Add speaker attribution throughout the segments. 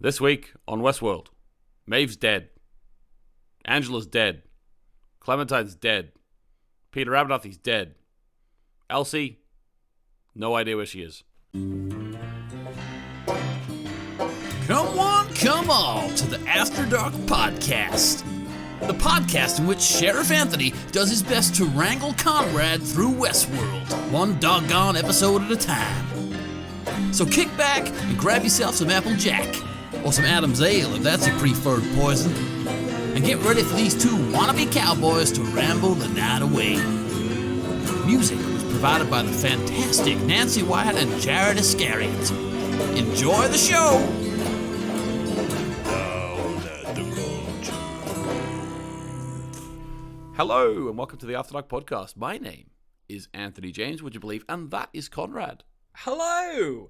Speaker 1: This week on Westworld, Maeve's dead. Angela's dead. Clementine's dead. Peter Abernathy's dead. Elsie, no idea where she is.
Speaker 2: Come on to the After Dark Podcast. The podcast in which Sheriff Anthony does his best to wrangle Konrad through Westworld, one doggone episode at a time. So kick back and grab yourself some Apple Jack, or some Adam's Ale if that's your preferred poison, and get ready for these two wannabe cowboys to ramble the night away. Music was provided by the fantastic Nancy Wyatt and Jared Iscariot. Enjoy the show!
Speaker 1: Hello, and welcome to the After Dark Podcast. My name is Anthony James, would you believe? And that is Konrad.
Speaker 3: Hello!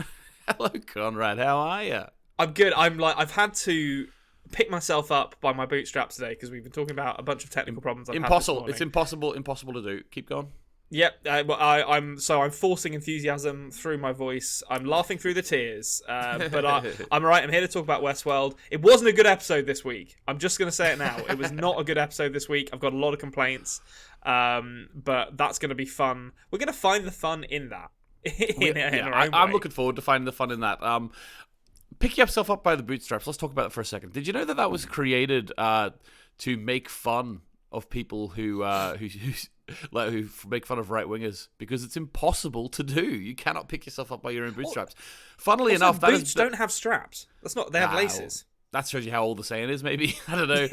Speaker 1: Hello, Konrad. How are you?
Speaker 3: I'm good. I've had to pick myself up by my bootstraps today because we've been talking about a bunch of technical problems I've had this morning.
Speaker 1: It's impossible to do. Keep going.
Speaker 3: Yep. I'm forcing enthusiasm through my voice. I'm laughing through the tears. But I'm alright. I'm here to talk about Westworld. It wasn't a good episode this week. I'm just going to say it now. It was not a good episode this week. I've got a lot of complaints. But that's going to be fun. We're going to find the fun in that. I'm
Speaker 1: looking forward to finding the fun in that. Pick yourself up by the bootstraps. Let's talk about it for a second. Did you know that was created to make fun of people who make fun of right wingers, because it's impossible to do. You cannot pick yourself up by your own bootstraps. Funnily enough,
Speaker 3: boots don't have straps. That's not. They have laces.
Speaker 1: That shows you how old the saying is. Maybe I don't know,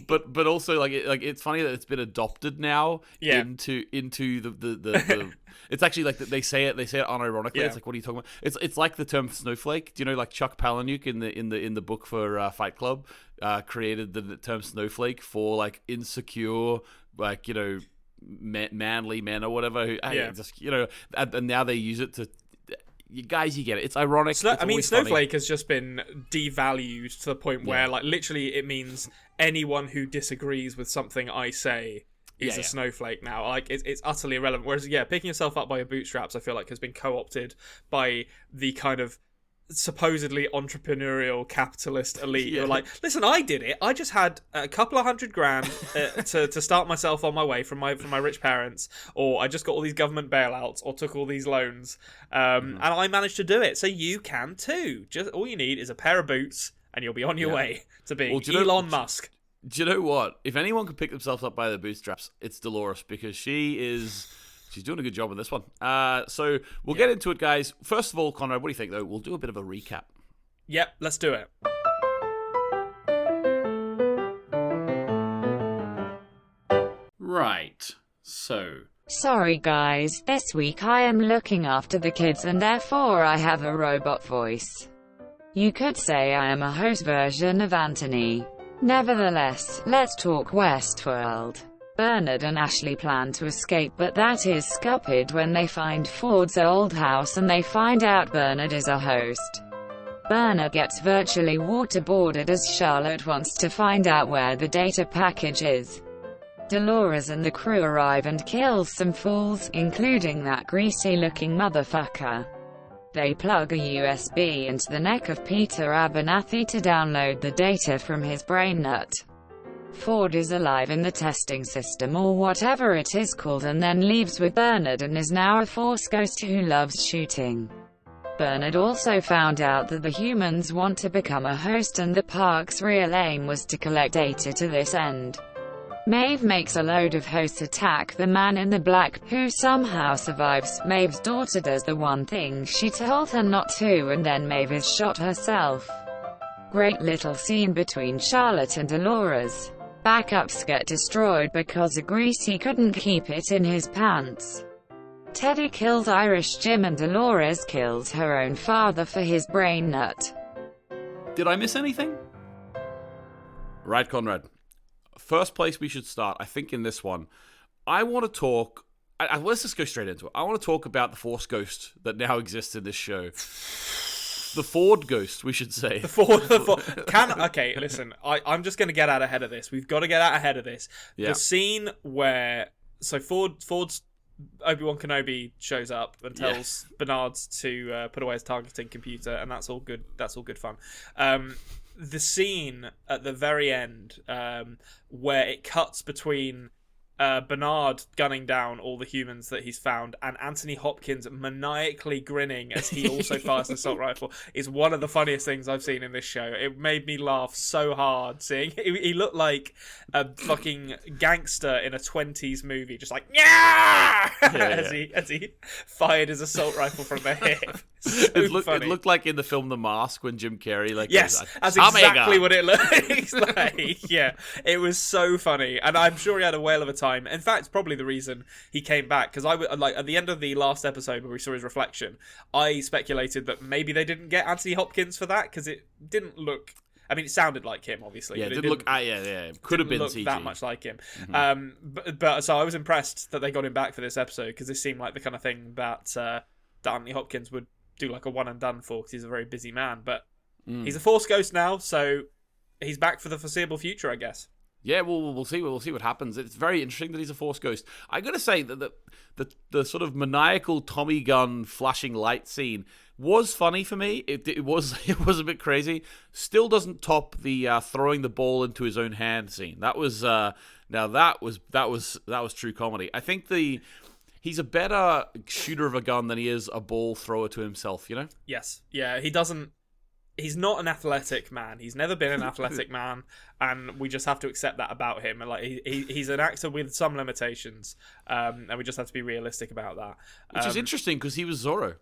Speaker 1: but also it's funny that it's been adopted now into the It's actually like they say it unironically. Yeah. It's like, what are you talking about? It's like the term snowflake. Do you know, like Chuck Palahniuk in the book for Fight Club created the term snowflake for like insecure, like, you know, manly men or whatever. And now they use it to. You guys, you get it. It's ironic.
Speaker 3: Snowflake
Speaker 1: funny.
Speaker 3: has just been devalued to the point where, like, literally it means anyone who disagrees with something I say is a snowflake now. Like, it's utterly irrelevant. Whereas, picking yourself up by your bootstraps, I feel like, has been co-opted by the kind of supposedly entrepreneurial capitalist elite. You're like, listen, I did it. I just had a couple of $100,000 to start myself on my way from my rich parents, or I just got all these government bailouts, or took all these loans, and I managed to do it. So you can too. Just all you need is a pair of boots, and you'll be on your way to being Elon Musk.
Speaker 1: Do you know what? If anyone can pick themselves up by their bootstraps, it's Dolores, because she's doing a good job in this one. So we'll get into it, guys. First of all, Konrad, what do you think, though? We'll do a bit of a recap.
Speaker 3: Yep, let's do it.
Speaker 1: Right. So.
Speaker 4: Sorry, guys. This week I am looking after the kids and therefore I have a robot voice. You could say I am a host version of Anthony. Nevertheless, let's talk Westworld. Bernard and Ashley plan to escape, but that is scuppered when they find Ford's old house and they find out Bernard is a host. Bernard gets virtually waterboarded as Charlotte wants to find out where the data package is. Dolores and the crew arrive and kill some fools, including that greasy-looking motherfucker. They plug a USB into the neck of Peter Abernathy to download the data from his brain nut. Ford is alive in the testing system, or whatever it is called, and then leaves with Bernard and is now a Force ghost who loves shooting. Bernard also found out that the humans want to become a host, and the park's real aim was to collect data to this end. Maeve makes a load of hosts attack the man in the black, who somehow survives. Maeve's daughter does the one thing she told her not to, and then Maeve is shot herself. Great little scene between Charlotte and Dolores. Backups get destroyed because a greasy couldn't keep it in his pants. Teddy kills Irish Jim and Dolores kills her own father for his brain nut.
Speaker 1: Did I miss anything? Right, Konrad. First place we should start, I think, in this one. I want to talk. Let's just go straight into it. I want to talk about the Force ghost that now exists in this show. The Ford ghost, we should say.
Speaker 3: The Ford. Okay, listen. I'm just going to get out ahead of this. We've got to get out ahead of this. Yeah. The scene where Ford's Obi-Wan Kenobi shows up and tells Bernard to put away his targeting computer, and that's all good. That's all good fun. The scene at the very end, where it cuts between Bernard gunning down all the humans that he's found and Anthony Hopkins maniacally grinning as he also fires an assault rifle, is one of the funniest things I've seen in this show. It made me laugh so hard seeing he looked like a fucking gangster in a 20s movie, just like as he fired his assault rifle from the hip. So
Speaker 1: it looked like in the film The Mask when Jim Carrey
Speaker 3: that's exactly what it looks like. Yeah, it was so funny, and I'm sure he had a whale of a time. In fact, probably the reason he came back, because I was like, at the end of the last episode where we saw his reflection, I speculated that maybe they didn't get Anthony Hopkins for that because it didn't look. I mean, it sounded like him, obviously.
Speaker 1: Yeah, it didn't look. It could have been
Speaker 3: look
Speaker 1: CG.
Speaker 3: that much like him. But so I was impressed that they got him back for this episode, because this seemed like the kind of thing that Anthony Hopkins would do like a one and done for, because he's a very busy man. But he's a Force ghost now, so he's back for the foreseeable future, I guess.
Speaker 1: Yeah, we'll see. We'll see what happens. It's very interesting that he's a Force ghost. I gotta say that the sort of maniacal Tommy gun flashing light scene was funny for me. It was a bit crazy. Still doesn't top the throwing the ball into his own hand scene. That was that was true comedy. I think he's a better shooter of a gun than he is a ball thrower to himself. You know?
Speaker 3: Yes. Yeah. He's not an athletic man. He's never been an athletic man, and we just have to accept that about him. And like he's an actor with some limitations, and we just have to be realistic about that.
Speaker 1: Which is interesting because he was Zorro.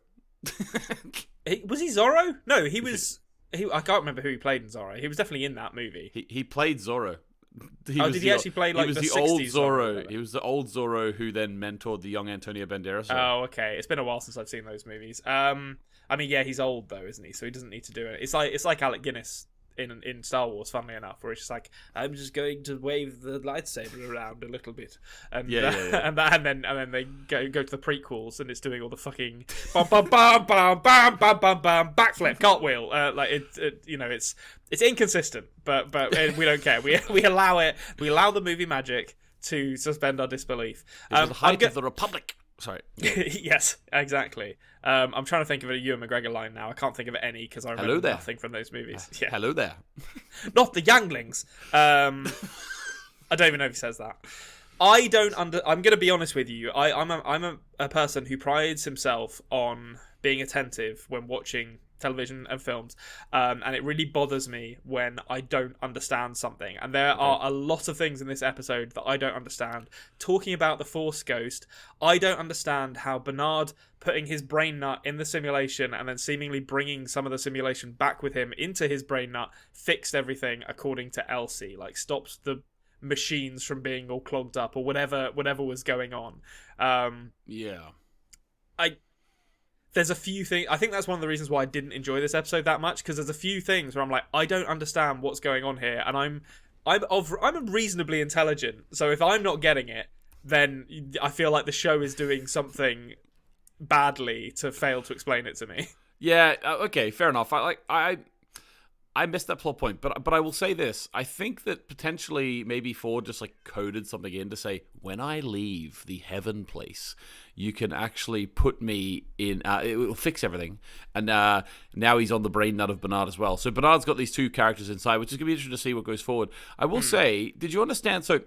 Speaker 3: Was he Zorro? No, he was. I can't remember who he played in Zorro. He was definitely in that movie.
Speaker 1: He played Zorro.
Speaker 3: Did he actually play like the 60s
Speaker 1: old Zorro?
Speaker 3: Zorro?
Speaker 1: He was the old Zorro who then mentored the young Antonio Banderas.
Speaker 3: Oh, okay. It's been a while since I've seen those movies. I mean, yeah, he's old though, isn't he? So he doesn't need to do it. It's like Alec Guinness in Star Wars, funnily enough, where it's just like, I'm just going to wave the lightsaber around a little bit, and and then they go to the prequels, and it's doing all the fucking bam bam bam bam bam bam bam bam backflip cartwheel. Like it's inconsistent, but we don't care. We allow it. We allow the movie magic to suspend our disbelief.
Speaker 1: The height of the Republic. Sorry.
Speaker 3: Yes, exactly. I'm trying to think of a Ewan McGregor line now. I can't think of any because I remember nothing from those movies. Yeah.
Speaker 1: Hello there.
Speaker 3: Not the younglings. I don't even know if he says that. I'm going to be honest with you. I'm a person who prides himself on being attentive when watching television and films, and it really bothers me when I don't understand something, and there are a lot of things in this episode that I don't understand. Talking about the Force Ghost, I don't understand how Bernard putting his brain nut in the simulation and then seemingly bringing some of the simulation back with him into his brain nut fixed everything according to Elsie, like stopped the machines from being all clogged up or whatever was going on. There's a few things. I think that's one of the reasons why I didn't enjoy this episode that much, because there's a few things where I'm like, I don't understand what's going on here, and I'm reasonably intelligent. So if I'm not getting it, then I feel like the show is doing something badly to fail to explain it to me.
Speaker 1: Yeah. Okay. Fair enough. I missed that plot point, but I will say this. I think that potentially maybe Ford just like coded something in to say, when I leave the heaven place, you can actually put me in, it will fix everything. And now he's on the brain nut of Bernard as well. So Bernard's got these two characters inside, which is going to be interesting to see what goes forward. I will say, did you understand? So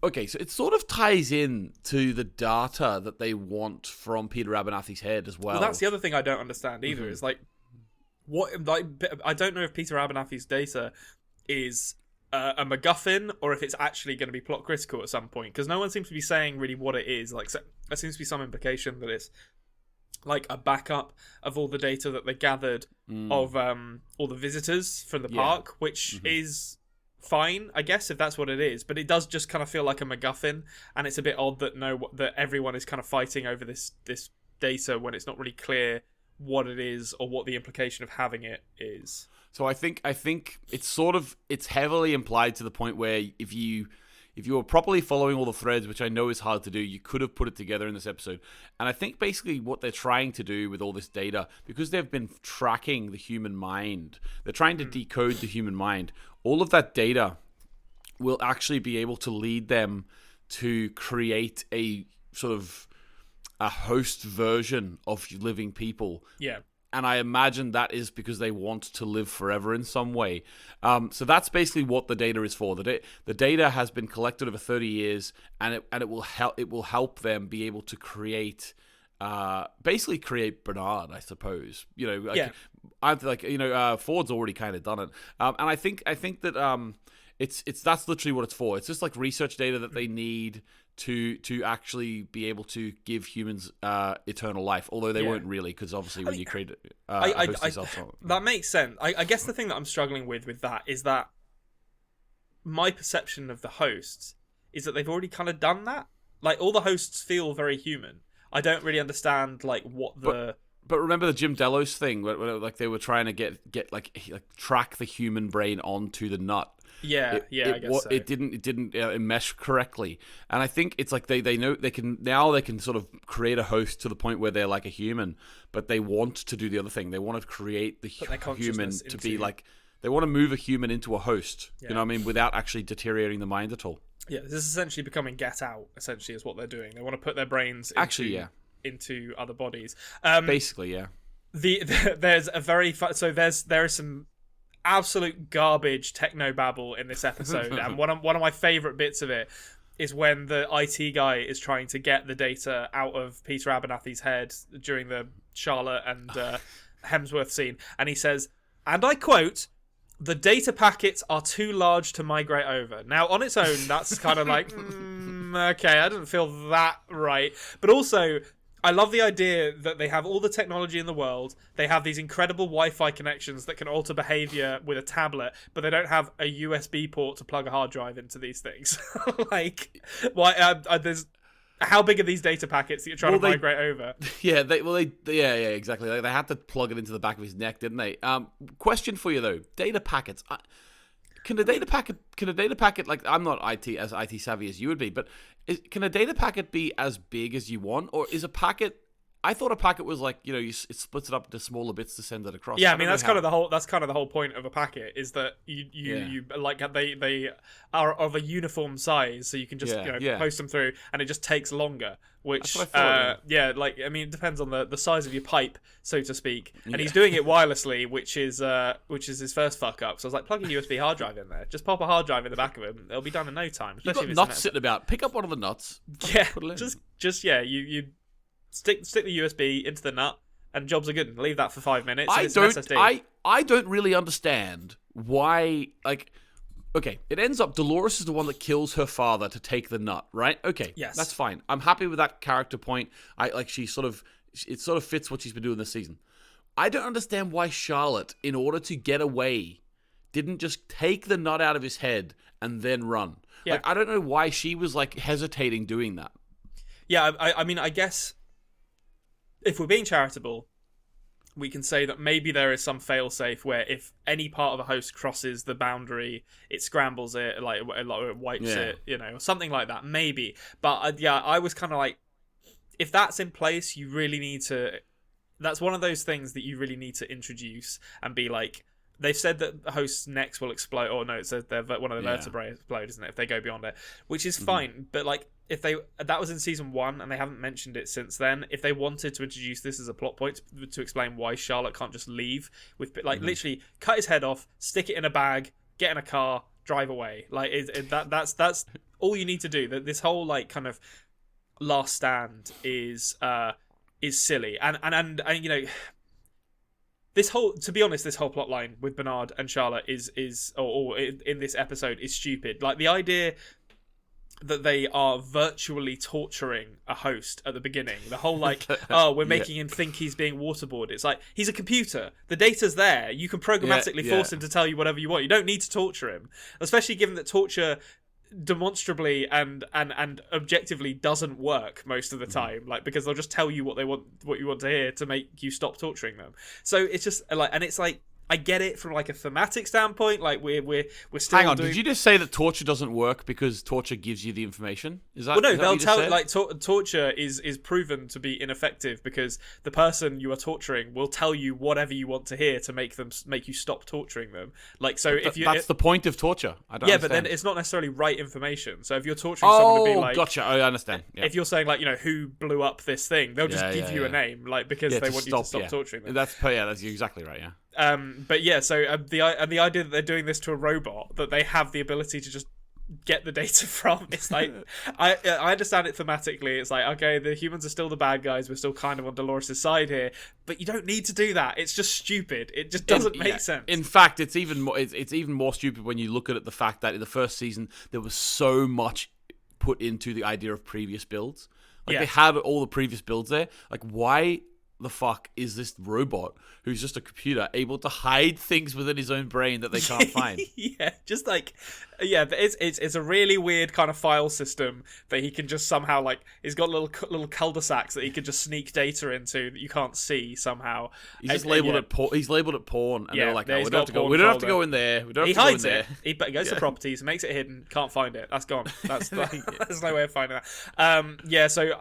Speaker 1: it sort of ties in to the data that they want from Peter Abernathy's head as well.
Speaker 3: Well, that's the other thing I don't understand either, is like, I don't know if Peter Abernathy's data is a MacGuffin or if it's actually going to be plot critical at some point, because no one seems to be saying really what it is. Like, so there seems to be some implication that it's like a backup of all the data that they gathered of all the visitors from the park, which is fine, I guess, if that's what it is. But it does just kind of feel like a MacGuffin, and it's a bit odd that everyone is kind of fighting over this data when it's not really clear what it is or what the implication of having it is.
Speaker 1: So I think it's heavily implied to the point where if you were properly following all the threads, which I know is hard to do, you could have put it together in this episode. And I think basically what they're trying to do with all this data, because they've been tracking the human mind, they're trying to decode the human mind. All of that data will actually be able to lead them to create a sort of a host version of living people.
Speaker 3: Yeah.
Speaker 1: And I imagine that is because they want to live forever in some way. So that's basically what the data is for. The data has been collected over 30 years, and it will help them be able to create, basically create Bernard, I suppose. You know, like, yeah. Ford's already kind of done it, and I think that it's that's literally what it's for. It's just like research data that they need to actually be able to give humans eternal life, although they won't really, because obviously when you create
Speaker 3: that makes sense. I guess the thing that I'm struggling with that is that my perception of the hosts is that they've already kind of done that. Like, all the hosts feel very human. I don't really understand like what the
Speaker 1: But remember the Jim Delos thing, where like they were trying to get like track the human brain onto the nut.
Speaker 3: I guess so.
Speaker 1: It didn't mesh correctly, and I think it's like they know they can sort of create a host to the point where they're like a human, but they want to do the other thing. They want to create the human to be like, they want to move a human into a host. You know what I mean, without actually deteriorating the mind at all. Yeah,
Speaker 3: this is essentially becoming Get Out. Essentially, is what they're doing. They want to put their brains into other bodies.
Speaker 1: Basically, yeah.
Speaker 3: There's a very there is some absolute garbage techno babble in this episode, and one of my favorite bits of it is when the IT guy is trying to get the data out of Peter Abernathy's head during the Charlotte and Hemsworth scene, and he says, and I quote, "The data packets are too large to migrate over." Now, on its own, that's kind of like, okay, I didn't feel that right. But also, I love the idea that they have all the technology in the world. They have these incredible Wi-Fi connections that can alter behavior with a tablet, but they don't have a USB port to plug a hard drive into these things. Like, why? How big are these data packets that you're trying to migrate over?
Speaker 1: Yeah, exactly. They had to plug it into the back of his neck, didn't they? Question for you though: data packets. Can a data packet, like, I'm not as IT savvy as you would be, but can a data packet be as big as you want, or is a packet? I thought a packet was like, it splits it up into smaller bits to send it across.
Speaker 3: Yeah, I mean that's kind of the whole point of a packet, is that you like they are of a uniform size, so you can just post them through, and it just takes longer. Which thought, it depends on the size of your pipe, so to speak. And he's doing it wirelessly, which is his first fuck up. So I was like, plug a USB hard drive in there. Just pop a hard drive in the back of him. It'll be done in no time.
Speaker 1: You've got nuts sitting about. Pick up one of the nuts.
Speaker 3: Yeah, you stick the USB into the nut, and jobs are good. Leave that for 5 minutes.
Speaker 1: I don't really understand why. Like, okay, it ends up Dolores is the one that kills her father to take the nut, right? Okay,
Speaker 3: yes,
Speaker 1: that's fine. I'm happy with that character point. It sort of fits what she's been doing this season. I don't understand why Charlotte, in order to get away, didn't just take the nut out of his head and then run. Yeah. Like, I don't know why she was like hesitating doing that.
Speaker 3: Yeah, I mean, I guess if we're being charitable, we can say that maybe there is some failsafe where if any part of a host crosses the boundary, it scrambles it, like it wipes it, something like that, maybe. But I was kind of like, if that's in place, you really need to. That's one of those things that you really need to introduce and be like. They've said that the host's necks will explode, or no, it says one of the vertebrae explode, isn't it? If they go beyond it, which is fine. But like, if that was in season 1 and they haven't mentioned it since then, if they wanted to introduce this as a plot point to explain why Charlotte can't just leave with literally cut his head off, stick it in a bag, get in a car, drive away. Like that's all you need to do. That this whole like kind of last stand is silly and to be honest, this whole plot line with Bernard and Charlotte is in this episode is stupid. Like, the idea that they are virtually torturing a host at the beginning. The whole like, we're making him think he's being waterboarded. It's like, he's a computer. The data's there. You can programmatically force him to tell you whatever you want. You don't need to torture him. Especially given that torture demonstrably and objectively doesn't work most of the time, like, because they'll just tell you what you want to hear to make you stop torturing them. So it's just like, and it's like, I get it from like a thematic standpoint. Like we're still.
Speaker 1: Hang on, did you just say that torture doesn't work because torture gives you the information? Is that?
Speaker 3: Well, no,
Speaker 1: is that
Speaker 3: they'll tell
Speaker 1: said?
Speaker 3: like torture is proven to be ineffective because the person you are torturing will tell you whatever you want to hear to make you stop torturing them. Like so, if you
Speaker 1: that's the point of torture. I don't.
Speaker 3: Yeah,
Speaker 1: understand.
Speaker 3: but then it's not necessarily right information. So if you're torturing someone to be like,
Speaker 1: gotcha, I understand. Yeah.
Speaker 3: If you're saying like who blew up this thing, they'll just give you a name like because they want you to stop torturing them.
Speaker 1: That's exactly right. Yeah.
Speaker 3: But yeah, so the idea that they're doing this to a robot that they have the ability to just get the data from, it's like I understand it thematically. It's like, okay, the humans are still the bad guys, we're still kind of on Dolores' side here, but you don't need to do that. It's just stupid. It just doesn't make sense.
Speaker 1: In fact, it's even more stupid when you look at it, the fact that in the first season there was so much put into the idea of previous builds. Like they had all the previous builds there. Like, why the fuck is this robot who's just a computer able to hide things within his own brain that they can't find?
Speaker 3: Just like it's a really weird kind of file system that he can just somehow like he's got little cul-de-sacs that he can just sneak data into that you can't see somehow.
Speaker 1: He's labeled it porn, and they're like, no, we don't have to go in there.
Speaker 3: He hides it. He goes to properties, makes it hidden, can't find it. That's gone. There's no way of finding that. So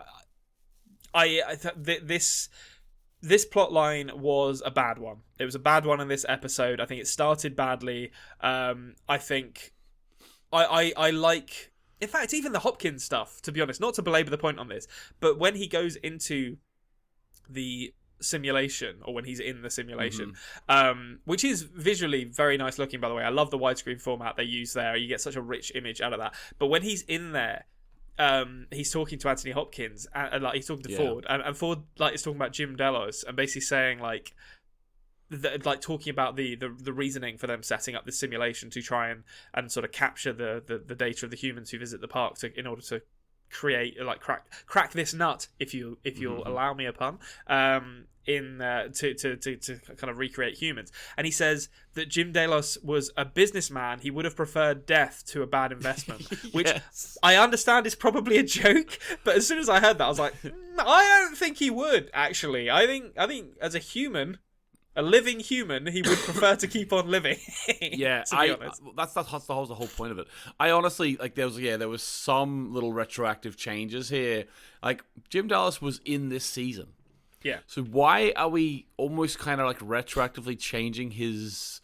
Speaker 3: this plot line was a bad one. It was a bad one in this episode. I think it started badly. I think I like... In fact, even the Hopkins stuff, to be honest, not to belabor the point on this, but when he goes into the simulation, or when he's in the simulation, which is visually very nice looking, by the way. I love the widescreen format they use there. You get such a rich image out of that. But when he's in there, he's talking to Anthony Hopkins and like he's talking to Ford and Ford like is talking about Jim Delos and basically saying like talking about the reasoning for them setting up this simulation to try and sort of capture the data of the humans who visit the park in order to create like crack this nut, if you'll allow me a pun, to kind of recreate humans. And he says that Jim Delos was a businessman. He would have preferred death to a bad investment, which I understand is probably a joke, but as soon as I heard that I was like, I don't think he would actually. I think as a human, a living human, he would prefer to keep on living. To be honest.
Speaker 1: That's the whole point of it. I honestly like there was some little retroactive changes here. Like Jim Dallas was in this season.
Speaker 3: Yeah. So
Speaker 1: why are we almost kind of like retroactively changing his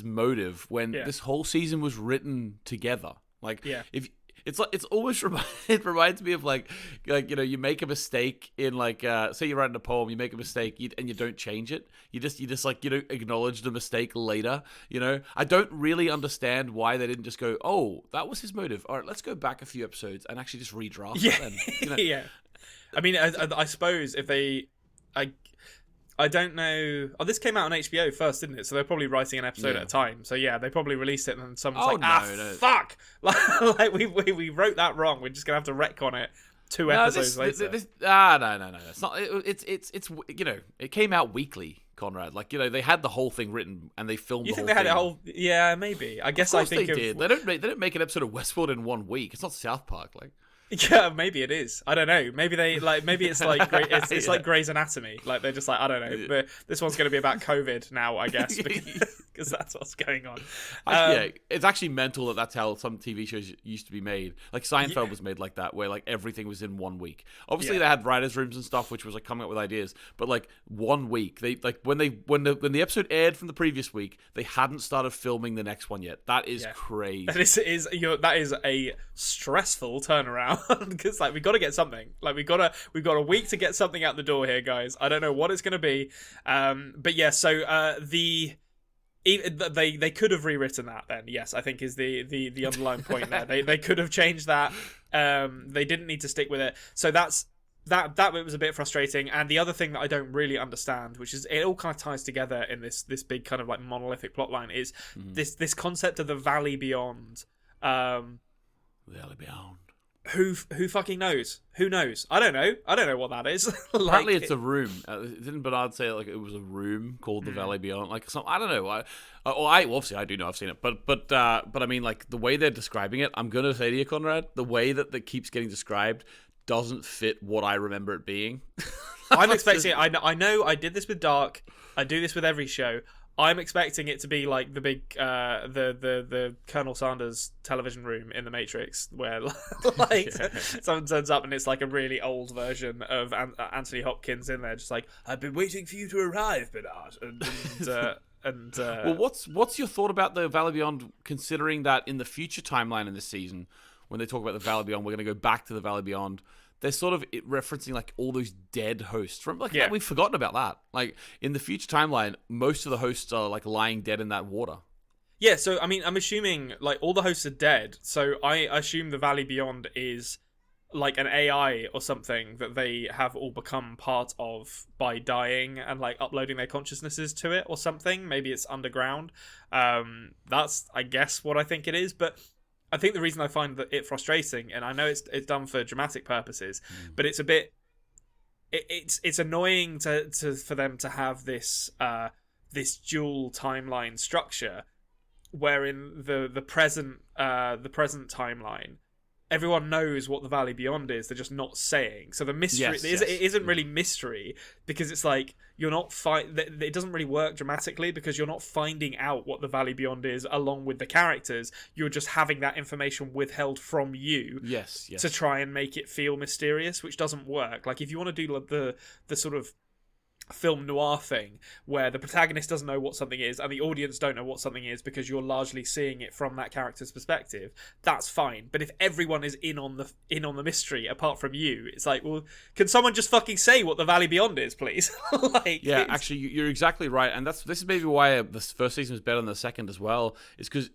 Speaker 1: motive when this whole season was written together? Like if it's like, it's almost it reminds me of like you make a mistake in like say you're writing a poem, you make a mistake and you don't change it. You just like acknowledge the mistake later. I don't really understand why they didn't just go, oh, that was his motive. All right, let's go back a few episodes and actually just redraft it. Then,
Speaker 3: Yeah. I mean, I suppose if they, I don't know. Oh, this came out on HBO first, didn't it? So they're probably writing an episode at a time. So yeah, they probably released it, and then someone's fuck! Like we wrote that wrong. We're just gonna have to retcon it 2 episodes later.
Speaker 1: No. It's not. It's it came out weekly, Konrad. Like they had the whole thing written and they filmed.
Speaker 3: You
Speaker 1: the
Speaker 3: think
Speaker 1: whole
Speaker 3: they had
Speaker 1: thing.
Speaker 3: a whole? Yeah, maybe. I guess
Speaker 1: of course
Speaker 3: I think
Speaker 1: they did. They don't make an episode of Westworld in 1 week. It's not South Park, like.
Speaker 3: Yeah, maybe it is. I don't know. Maybe it's like it's like Grey's Anatomy. Like they're just like, I don't know. But this one's going to be about COVID now, I guess, because that's what's going on.
Speaker 1: It's actually mental that that's how some TV shows used to be made. Like Seinfeld was made like that, where like everything was in 1 week. Obviously, they had writers' rooms and stuff, which was like coming up with ideas. But like 1 week, they like when the episode aired from the previous week, they hadn't started filming the next one yet. That is crazy.
Speaker 3: That is a stressful turnaround. Because like we got to get something. Like we've got a week to get something out the door here, guys. I don't know what it's going to be, but yeah. So they could have rewritten that. Then yes, I think is the underlying point there. They could have changed that. They didn't need to stick with it. So that bit was a bit frustrating. And the other thing that I don't really understand, which is it all kind of ties together in this big kind of like monolithic plotline, is this concept of the Valley Beyond.
Speaker 1: Valley Beyond.
Speaker 3: Who fucking knows? Who knows? I don't know what that is.
Speaker 1: Apparently, it's a room. Didn't Bernard say like it was a room called the Valley Beyond? Like some, I don't know. Obviously I do know. I've seen it, but I mean, like the way they're describing it, I'm gonna say to you, Konrad, the way that keeps getting described doesn't fit what I remember it being.
Speaker 3: I'm expecting it. I know. I did this with Dark. I do this with every show. I'm expecting it to be like the big the Colonel Sanders television room in the Matrix, where like someone turns up and it's like a really old version of Anthony Hopkins in there, just like, I've been waiting for you to arrive, Bernard.
Speaker 1: Well, what's your thought about the Valley Beyond, considering that in the future timeline in this season, when they talk about the Valley Beyond, we're going to go back to the Valley Beyond. They're sort of referencing like all those dead hosts from like we've forgotten about that. Like in the future timeline, most of the hosts are like lying dead in that water.
Speaker 3: Yeah, so I mean, I'm assuming like all the hosts are dead. So I assume the Valley Beyond is like an AI or something that they have all become part of by dying and like uploading their consciousnesses to it or something. Maybe it's underground. That's, I guess, what I think it is. But I think the reason I find it frustrating, and I know it's done for dramatic purposes, but it's a bit, it's annoying for them to have this this dual timeline structure, wherein the present timeline, everyone knows what the Valley Beyond is. They're just not saying. So the mystery it isn't really mystery, because it's like you're not it doesn't really work dramatically because you're not finding out what the Valley Beyond is along with the characters. You're just having that information withheld from you.
Speaker 1: Yes.
Speaker 3: To try and make it feel mysterious, which doesn't work. Like if you want to do the sort of film noir thing where the protagonist doesn't know what something is and the audience don't know what something is because you're largely seeing it from that character's perspective, that's fine. But if everyone is in on the mystery apart from you, it's like, well, can someone just fucking say what the Valley Beyond is, please?
Speaker 1: Actually, you're exactly right, and this is maybe why the first season was better than the second as well, is because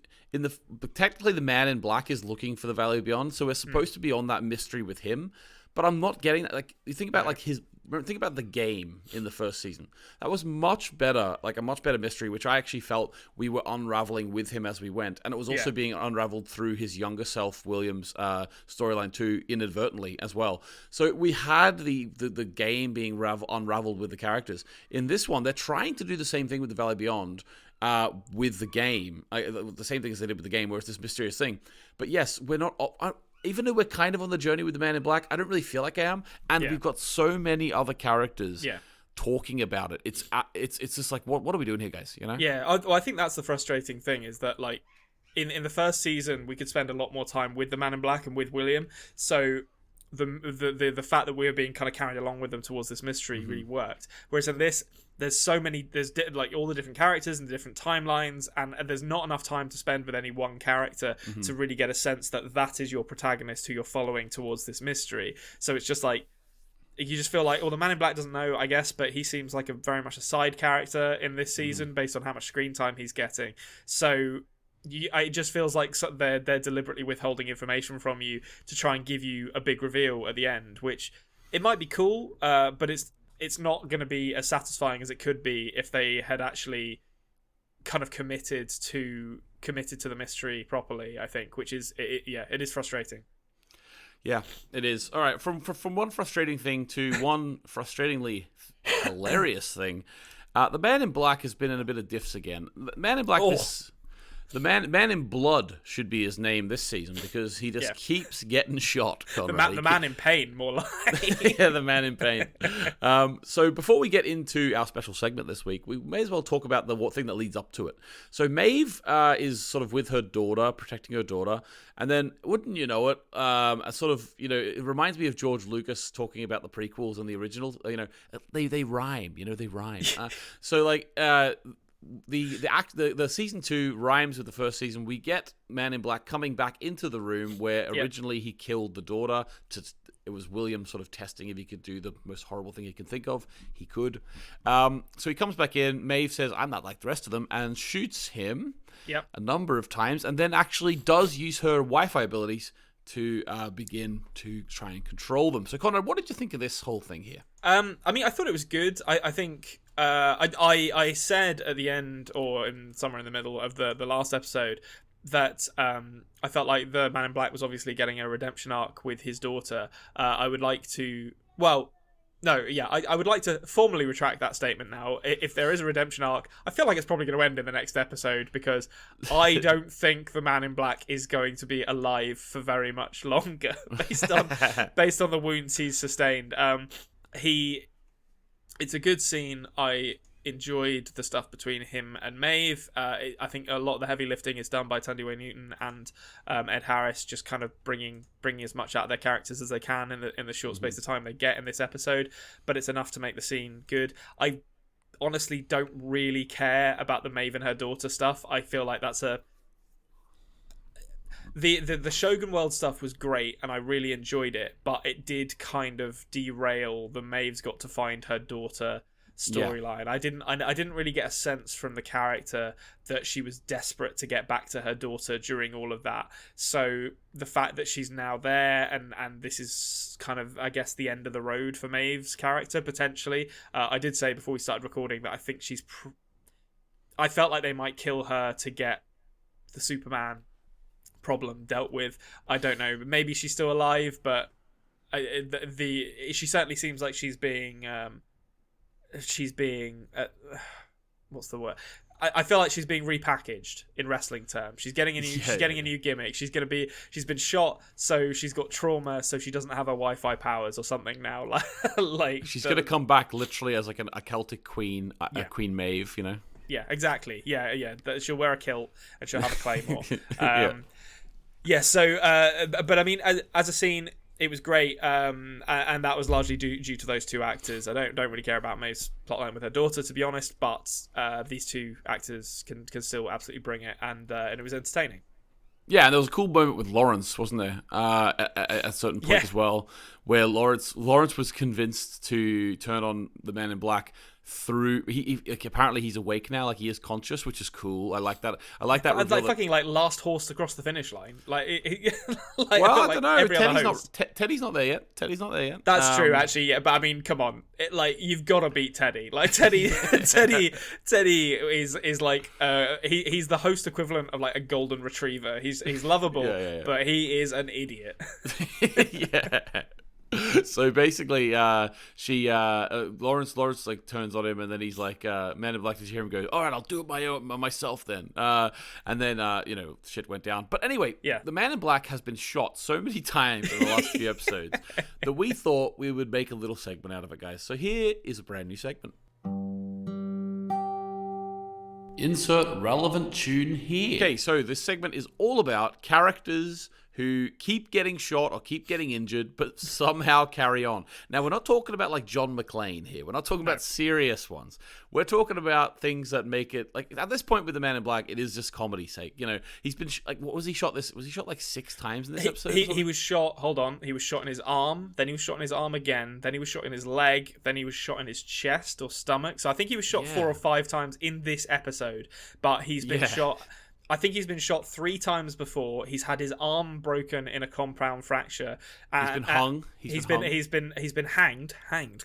Speaker 1: technically the Man in Black is looking for the Valley Beyond, so we're supposed to be on that mystery with him, but I'm not getting that. Like, you think about think about the game in the first season. That was much better, like a much better mystery, which I actually felt we were unraveling with him as we went. And it was also being unraveled through his younger self, William's storyline too, inadvertently as well. So we had the game being unraveled with the characters. In this one, they're trying to do the same thing with the Valley Beyond, with the game. The same thing as they did with the game, where it's this mysterious thing. But yes, we're not... even though we're kind of on the journey with the Man in Black, I don't really feel like I am. And we've got so many other characters talking about it. It's just like, what are we doing here, guys? You know?
Speaker 3: Yeah, I think that's the frustrating thing, is that like in the first season we could spend a lot more time with the Man in Black and with William. So the fact that we were being kind of carried along with them towards this mystery really worked. Whereas in this, there's like all the different characters and the different timelines, and there's not enough time to spend with any one character to really get a sense that is your protagonist who you're following towards this mystery. So it's just like, you just feel like, well, the Man in Black doesn't know, I guess, but he seems like very much a side character in this season based on how much screen time he's getting. So it just feels like they're deliberately withholding information from you to try and give you a big reveal at the end, which it might be cool, but it's not going to be as satisfying as it could be if they had actually kind of committed to the mystery properly, I think, which is it is frustrating.
Speaker 1: Yeah, it is. All right, from one frustrating thing to one frustratingly hilarious thing, the Man in Black has been in a bit of diffs again. The Man in Black The man in blood should be his name this season, because he just keeps getting shot. Konrad.
Speaker 3: The man in pain, more like.
Speaker 1: Yeah, the man in pain. So before we get into our special segment this week, we may as well talk about the thing that leads up to it. So Maeve is sort of with her daughter, protecting her daughter, and then, wouldn't you know it, it reminds me of George Lucas talking about the prequels and the originals. You know, they rhyme. You know, they rhyme. So like. The season 2 rhymes with the first season. We get Man in Black coming back into the room where originally he killed the daughter. It was William sort of testing if he could do the most horrible thing he can think of. He could. So he comes back in. Maeve says, "I'm not like the rest of them," and shoots him a number of times, and then actually does use her Wi-Fi abilities to begin to try and control them. So Konrad, what did you think of this whole thing here?
Speaker 3: I mean, I thought it was good. I think I said at the end, or somewhere in the middle of the last episode, that I felt like the Man in Black was obviously getting a redemption arc with his daughter. I would like to... Well... No, yeah, I would like to formally retract that statement now. If there is a redemption arc, I feel like it's probably going to end in the next episode, because I don't think the Man in Black is going to be alive for very much longer, based on the wounds he's sustained. It's a good scene. I enjoyed the stuff between him and Maeve. I think a lot of the heavy lifting is done by Tunde Newton and Ed Harris, just kind of bringing as much out of their characters as they can in the short space of time they get in this episode. But it's enough to make the scene good. I honestly don't really care about the Maeve and her daughter stuff. I feel like that's the Shogun World stuff was great and I really enjoyed it, but it did kind of derail the Maeve's got to find her daughter storyline. Yeah. I didn't really get a sense from the character that she was desperate to get back to her daughter during all of that. So the fact that she's now there and this is kind of, I guess, the end of the road for Maeve's character potentially. I did say before we started recording that I think I felt like they might kill her to get the Superman problem dealt with. I don't know. Maybe she's still alive, but she certainly seems like she's being what's the word? I feel like she's being repackaged in wrestling terms. She's getting a new gimmick. She's been shot, so she's got trauma, so she doesn't have her Wi-Fi powers or something now. Like
Speaker 1: she's gonna come back literally as like a Celtic queen, a Queen Maeve, you know?
Speaker 3: Yeah, exactly. Yeah. She'll wear a kilt and she'll have a claymore. So, but I mean, as a scene, it was great, and that was largely due to those two actors. I don't really care about Maeve's plotline with her daughter, to be honest, but these two actors can still absolutely bring it, and it was entertaining.
Speaker 1: Yeah, and there was a cool moment with Lawrence, wasn't there? At a certain point as well, where Lawrence was convinced to turn on the Man in Black through apparently he's awake now, like he is conscious, which is cool. I like that. Like
Speaker 3: fucking like last horse to cross the finish line. I
Speaker 1: don't know. Teddy's not there yet.
Speaker 3: That's true, actually. Yeah, but I mean, come on, you've got to beat Teddy. Like Teddy is like he's the host equivalent of like a golden retriever. He's lovable, but he is an idiot.
Speaker 1: Yeah. So basically, Lawrence like turns on him, and then he's like, Man in Black, you hear him go, all right, I'll do it myself then. And then shit went down. But anyway, the Man in Black has been shot so many times in the last few episodes that we thought we would make a little segment out of it, guys. So here is a brand new segment. Insert relevant tune here. Okay, so this segment is all about characters who keep getting shot or keep getting injured, but somehow carry on. Now, we're not talking about like John McClane here. We're not talking about serious ones. We're talking about things that make it, like, at this point with the Man in Black, it is just comedy's sake. You know, he's been, what was he shot this? Was he shot like 6 times in this episode?
Speaker 3: He was shot, he was shot in his arm, then he was shot in his arm again, then he was shot in his leg, then he was shot in his chest or stomach. So I think he was shot 4 or 5 times in this episode, but he's been shot... I think he's been shot 3 times before. He's had his arm broken in a compound fracture.
Speaker 1: He's been hung. He's
Speaker 3: been hanged.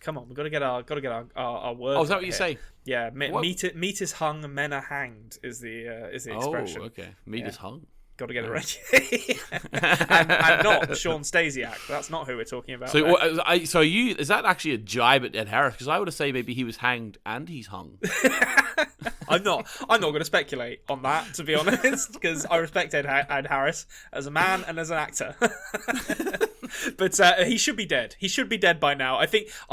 Speaker 3: Come on, we've got to get our word.
Speaker 1: Oh, is that what you say?
Speaker 3: Yeah, meat is hung, men are hanged is the expression.
Speaker 1: Oh, okay. Meat is hung.
Speaker 3: Got to get it right. and not Sean Stasiak. That's not who we're talking about.
Speaker 1: So, is that actually a jibe at Ed Harris? Because I would have said maybe he was hanged and he's hung.
Speaker 3: I'm not going to speculate on that, to be honest, because I respect Ed Harris as a man and as an actor. But he should be dead. He should be dead by now. I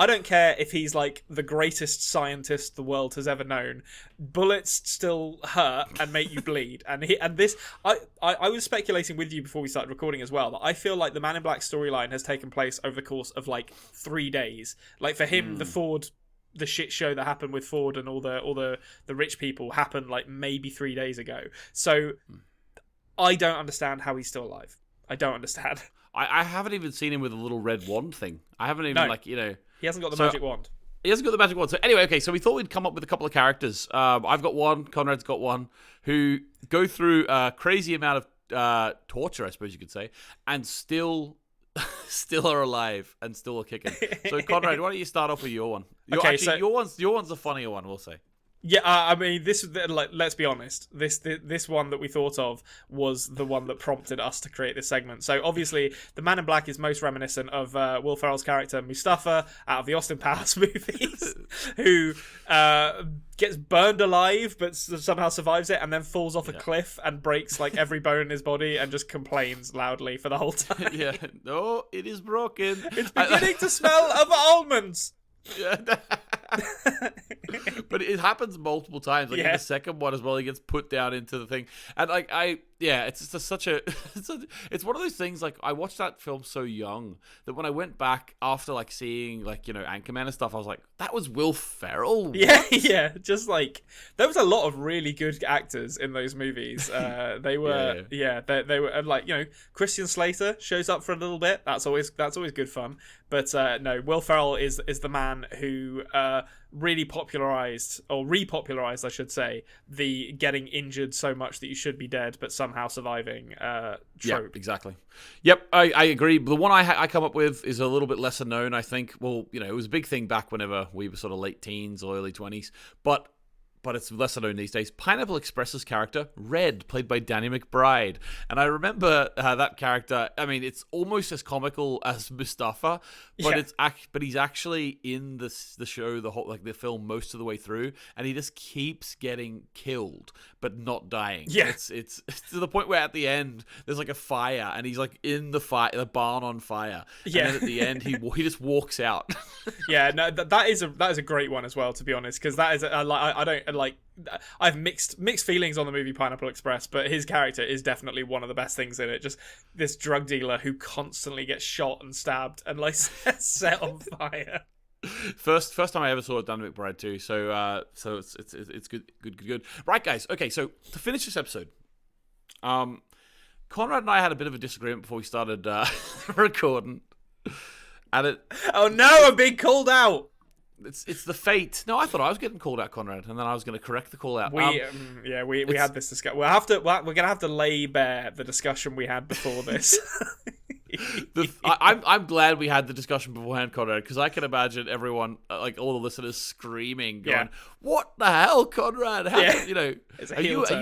Speaker 3: don't care if he's like the greatest scientist the world has ever known. Bullets still hurt and make you bleed. I was speculating with you before we started recording as well that I feel like the Man in Black storyline has taken place over the course of like 3 days. Like for him, the shit show that happened with Ford and all the rich people happened like maybe 3 days ago. So I don't understand how he's still alive. I don't understand.
Speaker 1: I haven't even seen him with a little red wand thing. I haven't even
Speaker 3: he hasn't got the magic wand.
Speaker 1: He hasn't got the magic wand. So anyway, okay, so we thought we'd come up with a couple of characters. I've got one, Konrad's got one, who go through a crazy amount of torture, I suppose you could say, and still are alive and still are kicking. So Konrad, why don't you start off with your one? Your one's the funnier one, we'll say.
Speaker 3: Yeah, I mean, this let's be honest. This one that we thought of was the one that prompted us to create this segment. So obviously, the Man in Black is most reminiscent of Will Ferrell's character Mustafa out of the Austin Powers movies, who gets burned alive but somehow survives it, and then falls off a cliff and breaks like every bone in his body and just complains loudly for the whole time.
Speaker 1: Yeah, no, it is broken.
Speaker 3: It's beginning to smell of almonds.
Speaker 1: Yeah. But it happens multiple times. Like in the second one as well, he gets put down into the thing, and like it's just such a it's one of those things. Like I watched that film so young that when I went back after like seeing like Anchorman and stuff, I was like, that was Will Ferrell.
Speaker 3: Yeah, just like there was a lot of really good actors in those movies. They were they were like Christian Slater shows up for a little bit. That's always good fun. But no, Will Ferrell is the man who really repopularized, I should say, the getting injured so much that you should be dead but somehow surviving trope.
Speaker 1: Yeah, exactly. Yep, I agree. The one I come up with is a little bit lesser known, I think. Well, it was a big thing back whenever we were sort of late teens or early 20s, but it's lesser known these days. Pineapple Express's character, Red, played by Danny McBride. And I remember that character, I mean, it's almost as comical as Mustafa, but but he's actually in the show, the film most of the way through, and he just keeps getting killed, but not dying.
Speaker 3: Yeah.
Speaker 1: It's to the point where at the end, there's like a fire, and he's like in the barn on fire.
Speaker 3: Yeah.
Speaker 1: And then at the end, he just walks out.
Speaker 3: Yeah, no, that is a great one as well, to be honest, because that is I have mixed feelings on the movie Pineapple Express, but his character is definitely one of the best things in it. Just this drug dealer who constantly gets shot and stabbed and like set on fire.
Speaker 1: First time I ever saw Danny McBride too, so it's good. Right, guys. Okay, so to finish this episode, Konrad and I had a bit of a disagreement before we started recording, and
Speaker 3: oh no, I'm being called out.
Speaker 1: It's the fate. No, I thought I was getting called out, Konrad, and then I was going to correct the call out.
Speaker 3: We had this discussion. We're gonna have to lay bare the discussion we had before this.
Speaker 1: I'm glad we had the discussion beforehand, Konrad, because I can imagine everyone, like all the listeners, screaming, going, "What the hell, Konrad? How are you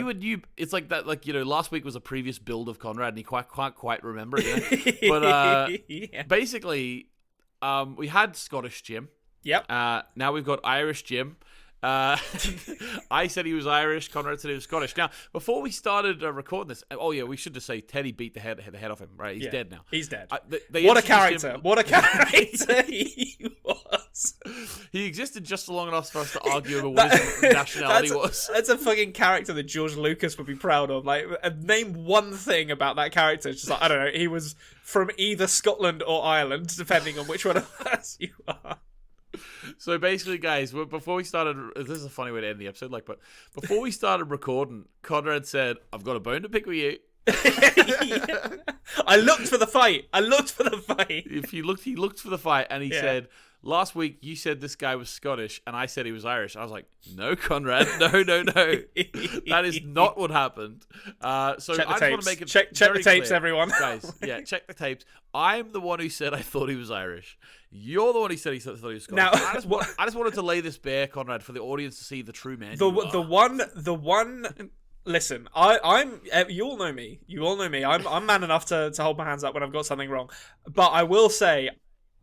Speaker 1: a new?" It's like that. Like last week was a previous build of Konrad, and he can't quite remember it. But basically, we had Scottish Jim.
Speaker 3: Yep.
Speaker 1: Now we've got Irish Jim. I said he was Irish. Konrad said he was Scottish. Now, before we started recording this, we should just say Teddy beat the head off him. Right, he's dead now.
Speaker 3: He's dead.
Speaker 1: What
Speaker 3: a character! What a character he was.
Speaker 1: He existed just long enough for us to argue over what his nationality was.
Speaker 3: That's a fucking character that George Lucas would be proud of. Like, name one thing about that character. It's just like, I don't know. He was from either Scotland or Ireland, depending on which one of us you are.
Speaker 1: So basically, guys, before we started, this is a funny way to end the episode, but before we started recording, Konrad said, "I've got a bone to pick with you."
Speaker 3: I looked for the fight.
Speaker 1: He looked for the fight, and he said, "Last week you said this guy was Scottish, and I said he was Irish." I was like, "No, Konrad, no. That is not what happened." So
Speaker 3: check the
Speaker 1: I just want to make it
Speaker 3: check the tapes,
Speaker 1: clear,
Speaker 3: everyone.
Speaker 1: Guys. Yeah, check the tapes. I'm the one who said I thought he was Irish. You're the one who said he thought he was Scottish.
Speaker 3: Now,
Speaker 1: I just wanted to lay this bare, Konrad, for the audience to see the true man.
Speaker 3: The one. Listen, I'm. You all know me. I'm man enough to hold my hands up when I've got something wrong. But I will say,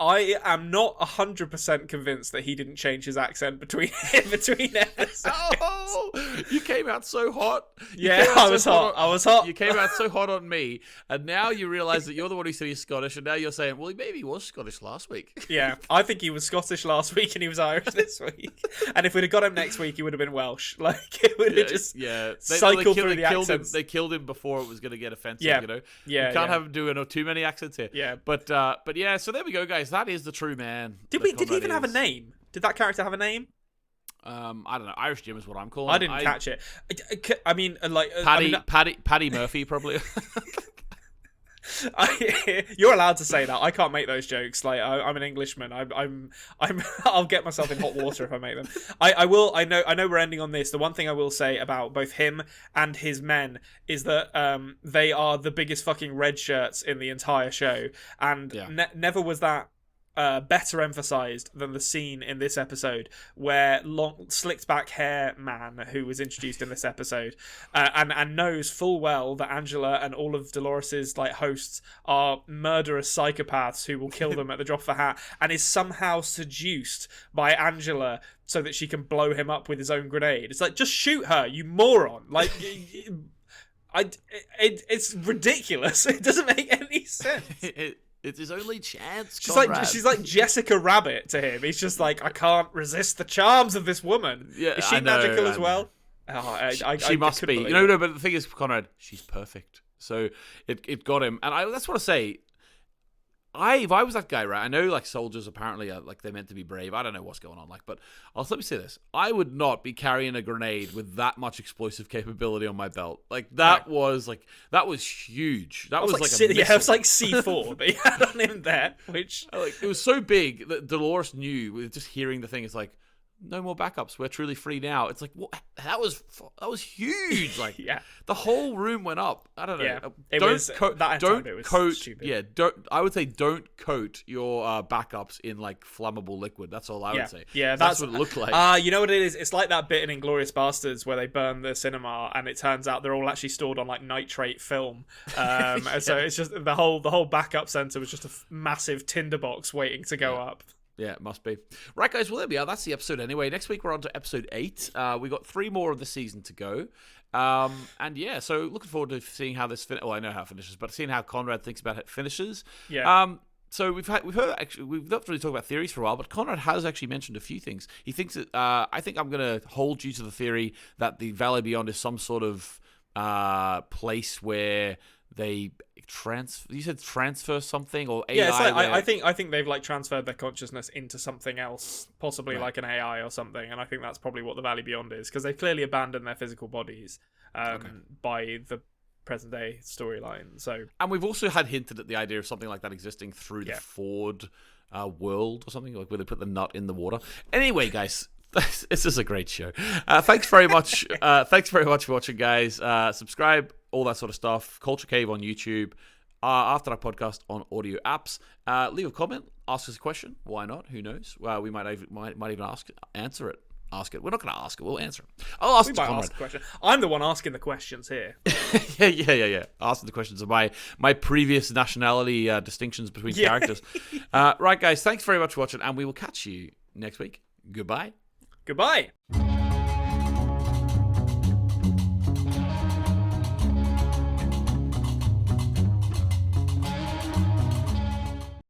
Speaker 3: I am not 100% convinced that he didn't change his accent between episodes.
Speaker 1: Oh, you came out so hot.
Speaker 3: I was hot.
Speaker 1: You came out so hot on me, and now you realise that you're the one who said he's Scottish, and now you're saying, well, maybe he was Scottish last week.
Speaker 3: Yeah, I think he was Scottish last week, and he was Irish this week. And if we'd have got him next week, he would have been Welsh. Like, it would have just cycled through the accents.
Speaker 1: They killed him before it was going to get offensive,
Speaker 3: you
Speaker 1: can't have him doing too many accents here.
Speaker 3: Yeah.
Speaker 1: But yeah, so there we go, guys. That is the true man.
Speaker 3: Did he even have a name? Did that character have a name?
Speaker 1: I don't know. Irish Jim is what I'm calling.
Speaker 3: I didn't catch it. I mean, like
Speaker 1: Paddy Murphy probably.
Speaker 3: You're allowed to say that. I can't make those jokes. Like I'm an Englishman. I'll get myself in hot water if I make them. I will. I know we're ending on this. The one thing I will say about both him and his men is that they are the biggest fucking red shirts in the entire show, and never was that better emphasized than the scene in this episode where long slicked back hair man who was introduced in this episode and knows full well that Angela and all of Dolores's like hosts are murderous psychopaths who will kill them at the drop of a hat, and is somehow seduced by Angela so that she can blow him up with his own grenade. It's like, just shoot her, you moron. Like it's ridiculous. It doesn't make any sense.
Speaker 1: It's his only chance.
Speaker 3: She's like Jessica Rabbit to him. He's just like, I can't resist the charms of this woman.
Speaker 1: Yeah,
Speaker 3: is she magical as well?
Speaker 1: She must be. No, but the thing is, Konrad, she's perfect. So it got him, and that's what I say. If I was that guy, right? I know like soldiers apparently are like they're meant to be brave. I don't know what's going on, like, but let me say this: I would not be carrying a grenade with that much explosive capability on my belt. Like that was huge. That was like
Speaker 3: it was like C4 that he had on him there, which
Speaker 1: it was so big that Dolores knew with just hearing the thing. It's like, no more backups. We're truly free now. It's like, what? That was huge. Like, the whole room went up. I don't know.
Speaker 3: Yeah,
Speaker 1: don't coat. Stupid. Yeah, I would say don't coat your backups in like flammable liquid. That's all I would say.
Speaker 3: Yeah,
Speaker 1: that's what it looked like.
Speaker 3: You know what it is? It's like that bit in Inglourious Basterds where they burn the cinema, and it turns out they're all actually stored on like nitrate film. And so it's just the whole backup center was just a massive tinderbox waiting to go up.
Speaker 1: Yeah, it must be. Right, guys, well, there we are. That's the episode anyway. Next week, we're on to episode 8. We got 3 more of the season to go. And yeah, so looking forward to seeing how this finishes. Well, I know how it finishes, but seeing how Konrad thinks about how it finishes.
Speaker 3: Yeah.
Speaker 1: So we've heard, actually, we've not really talked about theories for a while, but Konrad has actually mentioned a few things. He thinks that, I think I'm going to hold you to the theory that the Valley Beyond is some sort of place where they transfer something, or AI?
Speaker 3: Yeah, it's like, I think they've like transferred their consciousness into something else, possibly like an AI or something, and I think that's probably what the Valley Beyond is, because they've clearly abandoned their physical bodies by the present day storyline. So, and
Speaker 1: we've also had hinted at the idea of something like that existing through the Ford world or something, like where they put the nut in the water. Anyway, guys. This is a great show. Thanks very much. Thanks very much for watching, guys. Subscribe, all that sort of stuff. Culture Cave on YouTube. After our podcast on audio apps. Leave a comment. Ask us a question. Why not? Who knows? We might even answer it. Ask it. We're not going to ask it. We'll answer it. I'll ask
Speaker 3: the question. I'm the one asking the questions here.
Speaker 1: Yeah. Asking the questions of my previous nationality distinctions between characters. Right, guys. Thanks very much for watching, and we will catch you next week. Goodbye.
Speaker 3: Goodbye.